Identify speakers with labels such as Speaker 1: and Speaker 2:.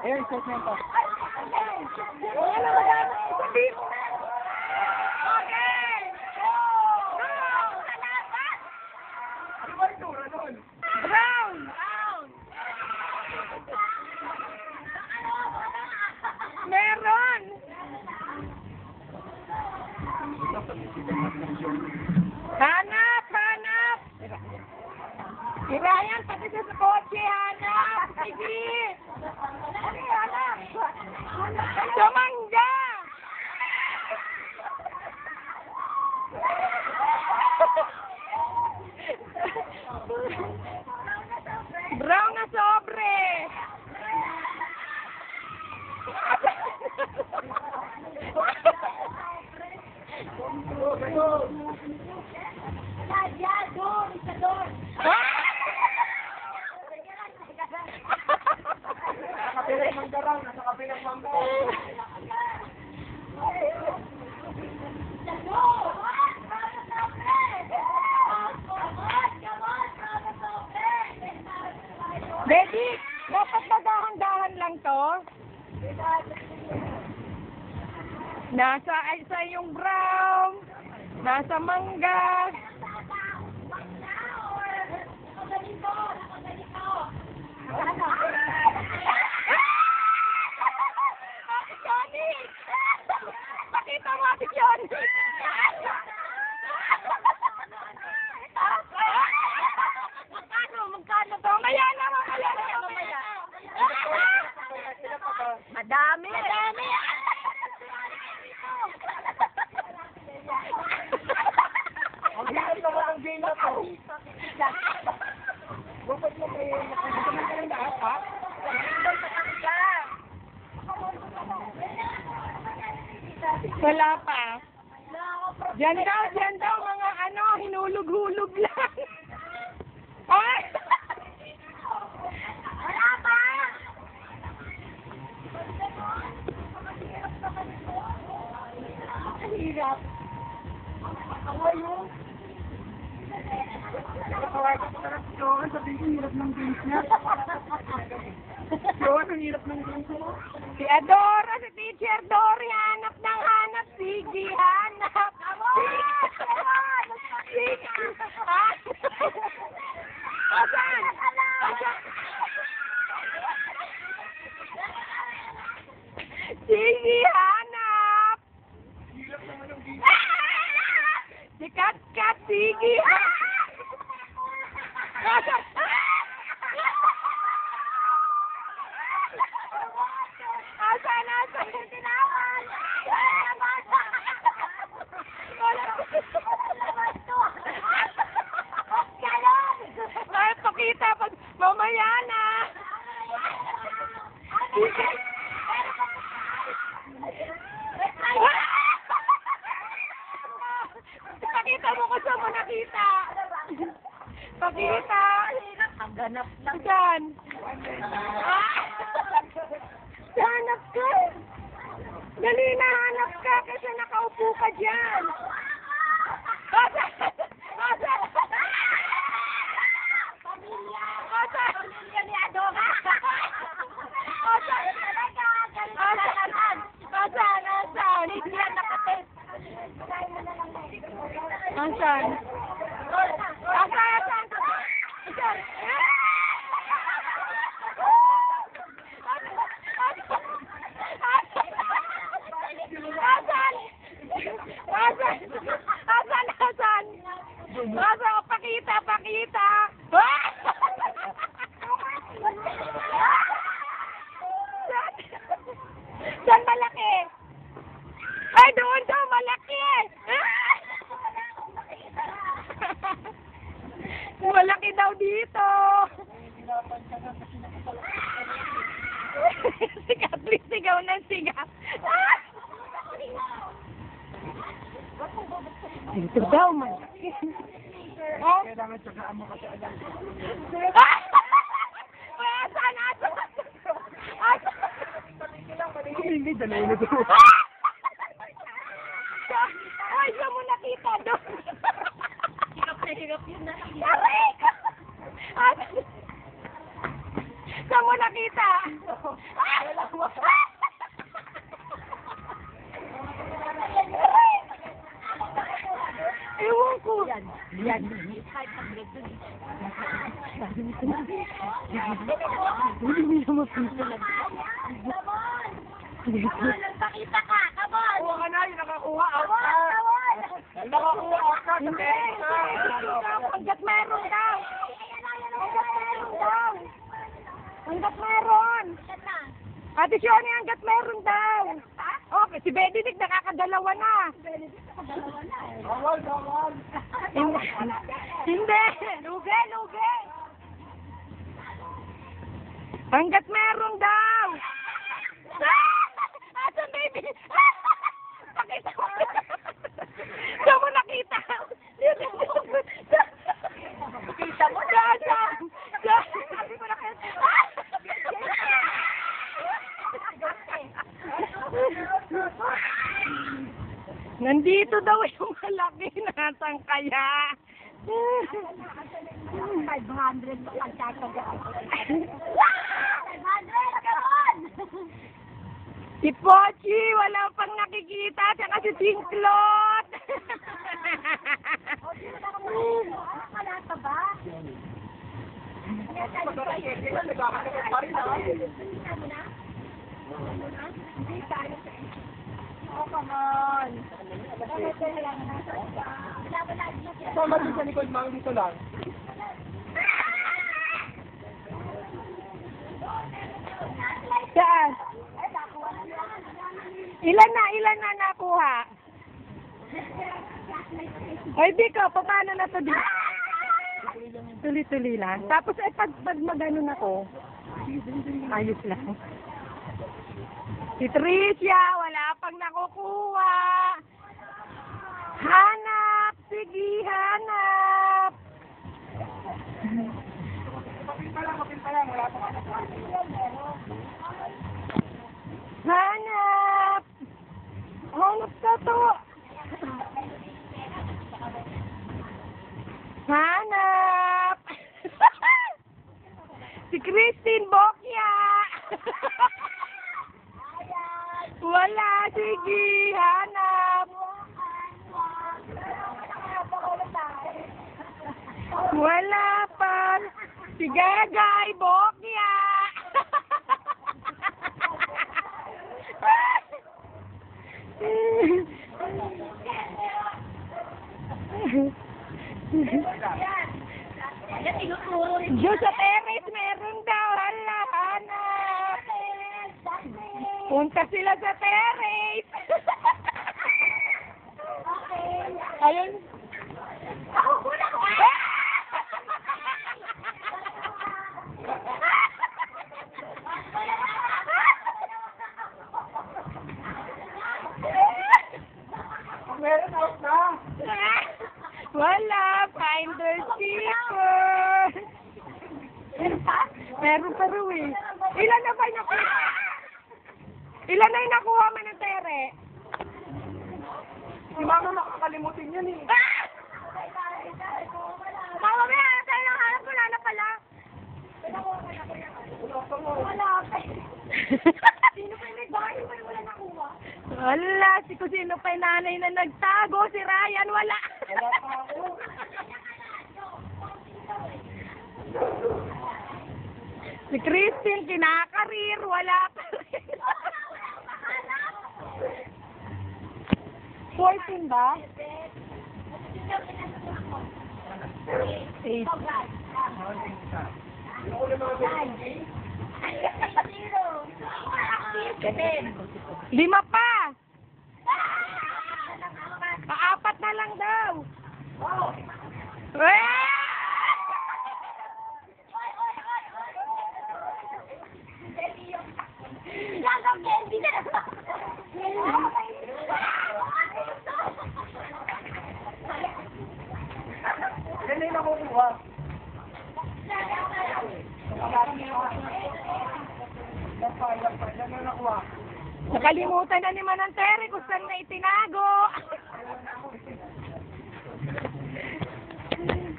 Speaker 1: Ayun, segmento.
Speaker 2: Brown! Meron! Hanap! Hanap! Si Ryan, pati sa kotse, hanap! Sige! Hanap! Sumangga! Brown na sobre!
Speaker 1: Kapilang mangga raw, nasa kapilang mangga.
Speaker 2: Baby, dapat nadahan-dahan lang to. Nasa isa yung brown, nasa mangga. Ate Johnny! Pakita mo, Ate Johnny! Magkano to? Mamaya na, mamaya na, mamaya. Madami! Madami!
Speaker 1: Ang hirap naman ang game na to. Bakit mo kayo nakagaman ka ng lahat, ha?
Speaker 2: Wala pa. Diyan daw, mga ano, hinulog-hulog lang. Ay! Wala pa! Ang hirap.
Speaker 1: Ako yun. Nakakawag ko sa Johan, sabihin ko hirap ng games niya. Johan, ang hirap ng games niya.
Speaker 2: Si Adora, si Teacher Dory, hanap ng hanap. Sige, hanap. Sige. Asan? Asan? Sige, hanap.
Speaker 1: Hirap naman ng games.
Speaker 2: Si Kat, sige. Asan? Asan? Tinawan. Ay, pakita pag mamaya na. Pakita mo kung saan mo nakita. Pakita. Hanap lang. Saan? Hanap ka. Dali na, hanap ka kasi nakaupo ka dyan. Pamilya ni Adora. Asan? Hindi yan nakatest. Asan? Asan? Pakita. Saan malaki? Ay, doon daw malaki. Malaki daw dito. Si Kathleen sigaw ng sigaw. Dito daw malaki. Oh?
Speaker 1: Kailangan tsagaan mo kasi alam.
Speaker 2: Asan?
Speaker 1: Hindi, dalawa na to.
Speaker 2: Ay, saan mo nakita doon? Hirap na hirap yun na. nakita? Ewan ko. Yan. Nagpakita ka, come on!
Speaker 1: Kuha ka na, yung nakakuha.
Speaker 2: Come on!
Speaker 1: Nakakuha ka.
Speaker 2: Hindi! Hanggat meron daw! Hanggat meron daw! Hanggat meron! Ate Shoni, hanggat meron daw! Okay, si Benedict nakakadalawa na!
Speaker 1: Bawal.
Speaker 2: Hindi! Lugi! Hanggat meron daw! Asan baby? Pakita mo! Saan mo nakita? Kita mo na! Sabi ko na kayo. Nandito daw yung malaki natang kaya. 500 pagkakagaan. 500 karon! Si Pochi, wala pang nakikita. Tsaka si Tinklot. Wala ka ba? Oh, come on.
Speaker 1: Sama din sa likod, Mang, dito lang.
Speaker 2: Saan? Ilan na nakuha? Ay, Biko, paano na to dito? Tuloy-tuloy lang. Tapos, pag mag-ano na ko, ayos lang. Si Tricia, wala pang nakukuha. Hanap! Sige, hanap!
Speaker 1: Kapil pa lang, wala pa ka.
Speaker 2: Hanap! Hanap ka to! Hanap! Si Christine Bokya! Wala, sige, hanap! Wala pa! Si Gagay Bokya! Diyos sa terrace, meron daw. Hala, hanap. Punta sila sa terrace. Ayun.
Speaker 1: Meron out na.
Speaker 2: Wala, finder keeper. Meron pa rin eh. Ilan na ba yung nakuha? Ilan na yung nakuha mo ng tere?
Speaker 1: Si Mama makakalimutin yan eh.
Speaker 2: Mama, may hanap tayo ng hanap. Wala na pala. Wala pa. Sino pa yung nagbahay? Wala nakuha. Wala. Kung sino pa yung nanay na nagtago. Si Ryan, wala.
Speaker 1: Wala pa ako.
Speaker 2: Si Christine, kinakarir. Wala pa rin. 14 ba? 8. Lima pa. Paapat na lang daw.
Speaker 1: Yan na yung nakukuha. Yan na nakuha.
Speaker 2: Nakalimutan na ni Manang Terry kung saan na itinago.